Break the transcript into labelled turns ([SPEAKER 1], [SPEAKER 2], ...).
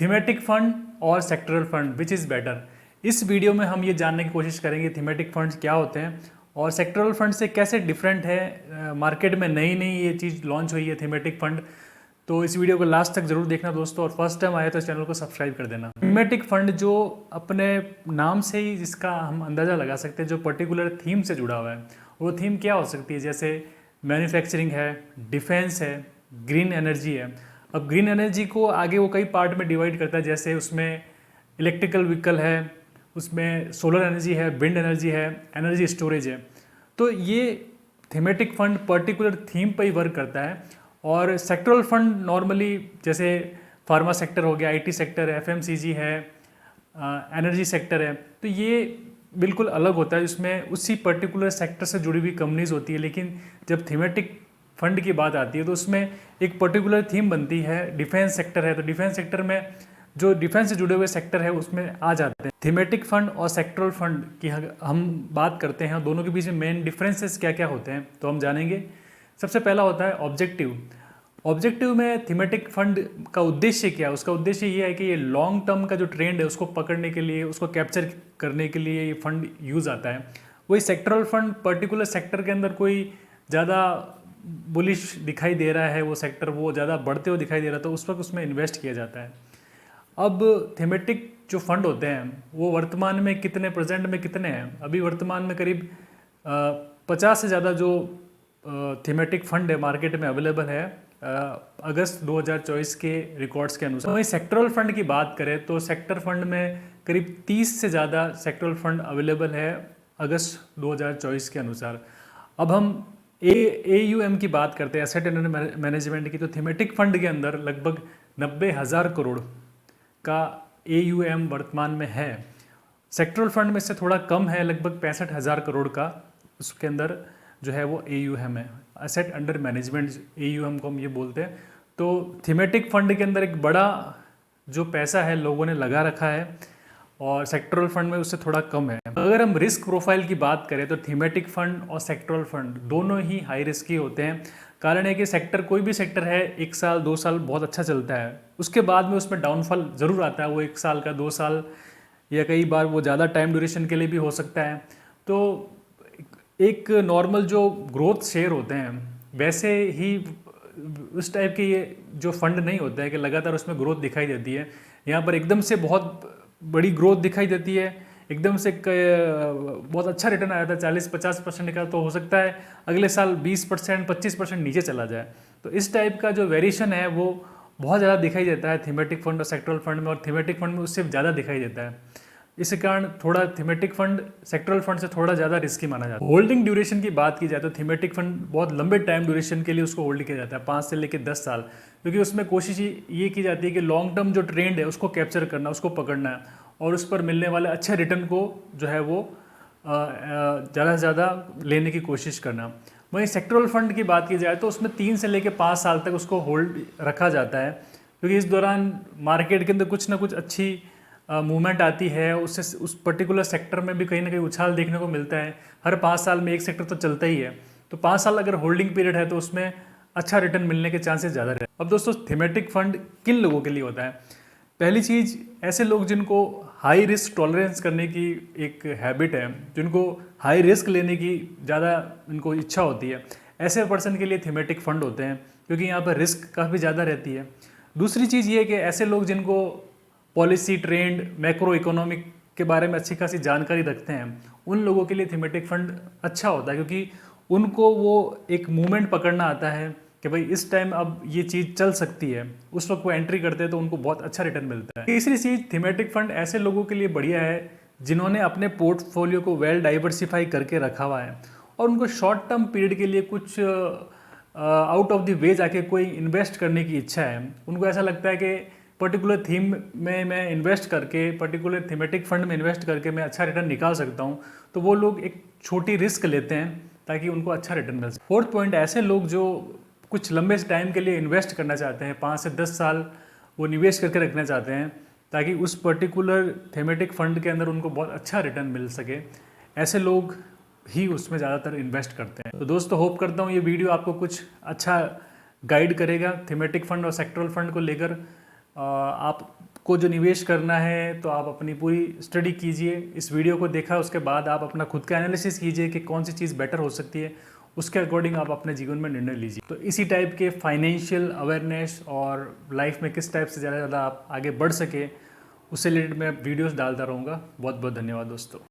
[SPEAKER 1] Thematic fund और sectoral fund which is better. इस video में हम ये जानने की कोशिश करेंगे थीमेटिक फंड्स क्या होते हैं और सेक्टरल फंड से कैसे डिफरेंट है। मार्केट में नई नई ये चीज़ लॉन्च हुई है थीमेटिक फंड। तो इस वीडियो को लास्ट तक जरूर देखना दोस्तों, और फर्स्ट टाइम आए तो इस चैनल को सब्सक्राइब कर देना। थीमेटिक फंड जो अपने नाम से ही जिसका हम अंदाज़ा लगा सकते हैं, जो पर्टिकुलर थीम से जुड़ा हुआ है, वो थीम क्या हो सकती है। जैसे मैन्युफैक्चरिंग है, डिफेंस है, ग्रीन एनर्जी है। अब ग्रीन एनर्जी को आगे वो कई पार्ट में डिवाइड करता है, जैसे उसमें इलेक्ट्रिकल व्हीकल है, उसमें सोलर एनर्जी है, विंड एनर्जी है, एनर्जी स्टोरेज है। तो ये थीमेटिक फंड पर्टिकुलर थीम पर ही वर्क करता है। और सेक्टरल फंड नॉर्मली जैसे फार्मा सेक्टर हो गया, आईटी सेक्टर है, एफएमसीजी है, एनर्जी सेक्टर है, तो ये बिल्कुल अलग होता है। इसमें उसी पर्टिकुलर सेक्टर से जुड़ी हुई कंपनीज होती है। लेकिन जब थीमेटिक फंड की बात आती है तो उसमें एक पर्टिकुलर थीम बनती है। डिफेंस सेक्टर है तो डिफेंस सेक्टर में जो डिफेंस से जुड़े हुए सेक्टर है उसमें आ जाते हैं। थीमेटिक फंड और सेक्टरल फंड की हम बात करते हैं, दोनों के बीच में मेन डिफरेंसेस क्या क्या होते हैं तो हम जानेंगे। सबसे पहला होता है ऑब्जेक्टिव। ऑब्जेक्टिव में थीमेटिक फंड का उद्देश्य क्या है? उसका उद्देश्य ये है कि ये लॉन्ग टर्म का जो ट्रेंड है उसको पकड़ने के लिए, उसको कैप्चर करने के लिए ये फंड यूज़ आता है। वही सेक्टरल फंड पर्टिकुलर सेक्टर के अंदर कोई ज़्यादा बुलिश दिखाई दे रहा है, वो सेक्टर वो ज़्यादा बढ़ते हुए दिखाई दे रहा है, तो उस वक्त उसमें इन्वेस्ट किया जाता है। अब थीमेटिक जो फंड होते हैं वो वर्तमान में कितने, प्रेजेंट में कितने हैं? अभी वर्तमान में करीब 50 से ज़्यादा जो थीमेटिक फंड है मार्केट में अवेलेबल है अगस्त 2024 के रिकॉर्ड्स के अनुसार। वहीं सेक्टरल फंड की बात करें तो सेक्टर फंड में करीब 30 से ज़्यादा सेक्टरल फंड अवेलेबल है अगस्त 2024 के अनुसार। अब हम AUM की बात करते हैं, एसेट अंडर मैनेजमेंट की, तो थीमेटिक फंड के अंदर लगभग 90,000 करोड़ का AUM वर्तमान में है। सेक्टरल फंड में से थोड़ा कम है, लगभग 65,000 करोड़ का उसके अंदर जो है वो AUM है, एसेट अंडर मैनेजमेंट AUM को हम ये बोलते हैं। तो थीमेटिक फंड के अंदर एक बड़ा जो पैसा है लोगों ने लगा रखा है और सेक्टरल फंड में उससे थोड़ा कम है। अगर हम रिस्क प्रोफाइल की बात करें तो थीमेटिक फंड और सेक्टरल फंड दोनों ही हाई रिस्की होते हैं। कारण है कि सेक्टर, कोई भी सेक्टर है, 1 साल 2 साल बहुत अच्छा चलता है, उसके बाद में उसमें डाउनफॉल ज़रूर आता है। वो 1 साल का, 2 साल, या कई बार वो ज़्यादा टाइम ड्यूरेशन के लिए भी हो सकता है। तो एक नॉर्मल जो ग्रोथ शेयर होते हैं वैसे ही उस टाइप के ये जो फंड नहीं होता है कि लगातार उसमें ग्रोथ दिखाई देती है। यहाँ पर एकदम से बहुत बड़ी ग्रोथ दिखाई देती है, एकदम से बहुत अच्छा रिटर्न आया था 40-50% का, तो हो सकता है अगले साल 20% 25% नीचे चला जाए। तो इस टाइप का जो वेरिएशन है वो बहुत ज़्यादा दिखाई देता है थीमेटिक फंड और सेक्टरल फंड में, और थीमेटिक फंड में उससे ज़्यादा दिखाई देता है। इस कारण थोड़ा थीमेटिक फंड सेक्टरल फंड से थोड़ा ज़्यादा रिस्की माना जाता है। होल्डिंग ड्यूरेशन की बात की जाए तो थीमेटिक फंड बहुत लंबे टाइम ड्यूरेशन के लिए उसको होल्ड किया जाता है, 5 से लेकर 10 साल, क्योंकि उसमें कोशिश ये की जाती है कि लॉन्ग टर्म जो ट्रेंड है उसको कैप्चर करना, उसको पकड़ना है, और उस पर मिलने वाले अच्छे रिटर्न को जो है वो ज़्यादा से ज़्यादा लेने की कोशिश करना। वहीं सेक्टरल फंड की बात की जाए तो उसमें 3 से लेकर 5 साल तक उसको होल्ड रखा जाता है, क्योंकि इस दौरान मार्केट के अंदर कुछ ना कुछ अच्छी मूवमेंट आती है, उससे उस पर्टिकुलर सेक्टर में भी कहीं ना कहीं उछाल देखने को मिलता है। हर 5 साल में एक सेक्टर तो चलता ही है, तो 5 साल अगर होल्डिंग पीरियड है तो उसमें अच्छा रिटर्न मिलने के चांसेस ज़्यादा रहते हैं। अब दोस्तों थीमेटिक फंड किन लोगों के लिए होता है? पहली चीज़, ऐसे लोग जिनको हाई रिस्क टॉलरेंस करने की एक हैबिट है, जिनको हाई रिस्क लेने की ज़्यादा इनको इच्छा होती है, ऐसे पर्सन के लिए थीमेटिक फंड होते हैं, क्योंकि यहाँ पर रिस्क काफ़ी ज़्यादा रहती है। दूसरी चीज़ ये है कि ऐसे लोग जिनको पॉलिसी, ट्रेंड, मैक्रो इकोनॉमिक के बारे में अच्छी खासी जानकारी रखते हैं, उन लोगों के लिए थीमेटिक फंड अच्छा होता है, क्योंकि उनको वो एक मूवमेंट पकड़ना आता है कि भाई इस टाइम अब ये चीज़ चल सकती है, उस वक्त वो एंट्री करते हैं तो उनको बहुत अच्छा रिटर्न मिलता है। तीसरी चीज़, थीमेटिक फंड ऐसे लोगों के लिए बढ़िया है जिन्होंने अपने पोर्टफोलियो को वेल डाइवर्सिफाई करके रखा हुआ है और उनको शॉर्ट टर्म पीरियड के लिए कुछ आउट ऑफ द वे जाके कोई इन्वेस्ट करने की इच्छा है। उनको ऐसा लगता है कि पर्टिकुलर थीम में मैं इन्वेस्ट करके, पर्टिकुलर थीमेटिक फंड में इन्वेस्ट करके मैं अच्छा रिटर्न निकाल सकता हूँ, तो वो लोग एक छोटी रिस्क लेते हैं ताकि उनको अच्छा रिटर्न मिल सके। फोर्थ पॉइंट, ऐसे लोग जो कुछ लंबे टाइम के लिए इन्वेस्ट करना चाहते हैं, 5 से 10 साल वो निवेश करके रखना चाहते हैं ताकि उस पर्टिकुलर थीमेटिक फंड के अंदर उनको बहुत अच्छा रिटर्न मिल सके, ऐसे लोग ही उसमें ज़्यादातर इन्वेस्ट करते हैं। तो दोस्तों, होप करता हूँ ये वीडियो आपको कुछ अच्छा गाइड करेगा थीमेटिक फंड और सेक्टरल फंड को लेकर। आप को जो निवेश करना है तो आप अपनी पूरी स्टडी कीजिए। इस वीडियो को देखा उसके बाद आप अपना खुद का एनालिसिस कीजिए कि कौन सी चीज़ बेटर हो सकती है, उसके अकॉर्डिंग आप अपने जीवन में निर्णय लीजिए। तो इसी टाइप के फाइनेंशियल अवेयरनेस और लाइफ में किस टाइप से ज़्यादा आप आगे बढ़ सके, उससे रिलेटेड मैं वीडियोस डालता रहूँगा। बहुत बहुत धन्यवाद दोस्तों।